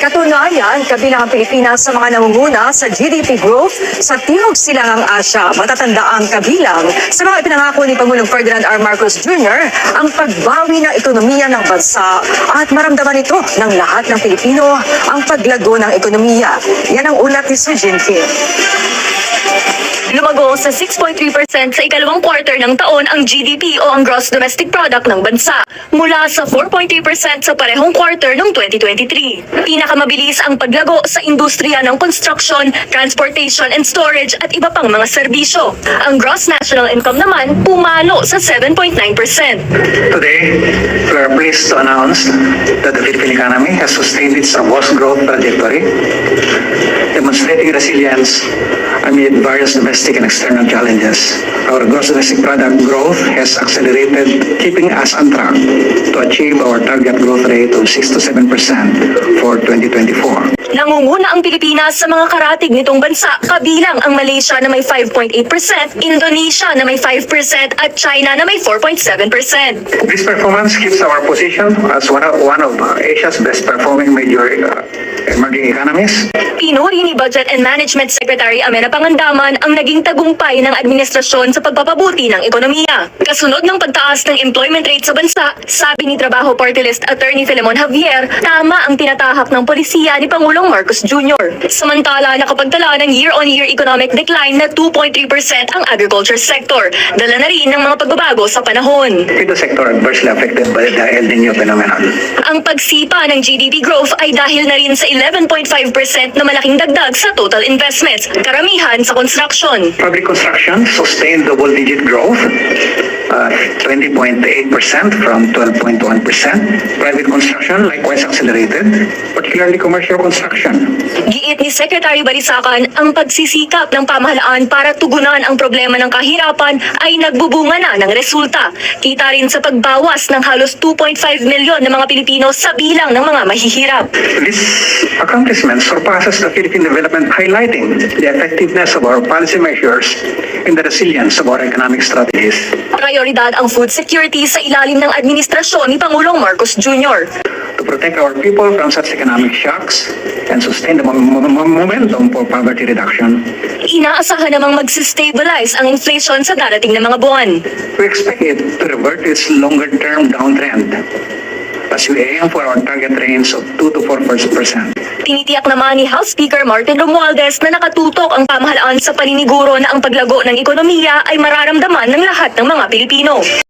Katunayan, kabilang ang Pilipinas sa mga nangunguna sa GDP growth sa Timog Silangang Asya. Matatanda ang kabilang sa mga ipinangako ni Pangulong Ferdinand R. Marcos Jr. ang pagbawi ng ekonomiya ng bansa at maramdaman ito ng lahat ng Pilipino ang paglago ng ekonomiya. Yan ang ulat ni Sir Jinping. Lumago sa 6.3% sa ikalawang quarter ng taon ang GDP o ang Gross Domestic Product ng bansa mula sa 4.3% sa parehong quarter ng 2023. Pinakamabilis ang paglago sa industriya ng construction, transportation and storage at iba pang mga serbisyo. Ang Gross National Income naman pumalo sa 7.9%. Today, we are pleased to announce that the Philippine economy has sustained its robust growth trajectory, demonstrating resilience amid various domestic and external challenges. Our gross domestic product growth has accelerated, keeping us on track to achieve our target growth rate of 6 to 7% for 2024. Nangunguna ang Pilipinas sa mga karatig nitong bansa, kabilang ang Malaysia na may 5.8%, Indonesia na may 5% at China na may 4.7%. This performance keeps our position as one of Asia's best performing major emerging economies. Pinuri ni Budget and Management Secretary Amenah Pangandaman ang naging tagumpay ng administrasyon sa pagpapabuti ng ekonomiya. Kasunod ng pagtaas ng employment rate sa bansa, sabi ni Trabaho Party List Attorney Filemon Javier, tama ang tinatahak ng polisiya ni Pangulong Marcos Jr. Samantala, nakapagtala ng year-on-year economic decline na 2.3% ang agriculture sector. Dala na rin ng mga pagbabago sa panahon. The sector adversely affected by the El Niño phenomenon. Ang pagsipa ng GDP growth ay dahil na rin sa 11.5% na malaking dagdag sa total investments, karamihan sa construction. Public construction sustained double-digit growth, 20.8% from 12.1%. Private construction likewise accelerated, particularly commercial construction. Giit ni Secretary Barisacan, ang pagsisikap ng pamahalaan para tugunan ang problema ng kahirapan ay nagbubunga na ng resulta. Kita rin sa pagbawas ng halos 2.5 milyon na mga Pilipino sa bilang ng mga mahihirap. This accomplishment surpasses the Philippine development, highlighting the effectiveness of our policy measures and the resilience of our economic strategies. Prioridad ang food security sa ilalim ng administrasyon ni Pangulong Marcos Jr. To protect our people from such economic shocks and sustain the momentum for poverty reduction, Inaasahan namang magsistabilize ang inflation sa darating na mga buwan. we expect it to revert to its longer-term downtrend as we aim for our target range of 2 to 4%. Tinitiyak naman ni House Speaker Martin Romualdez na nakatutok ang pamahalaan sa paniniguro na ang paglago ng ekonomiya ay mararamdaman ng lahat ng mga Pilipino.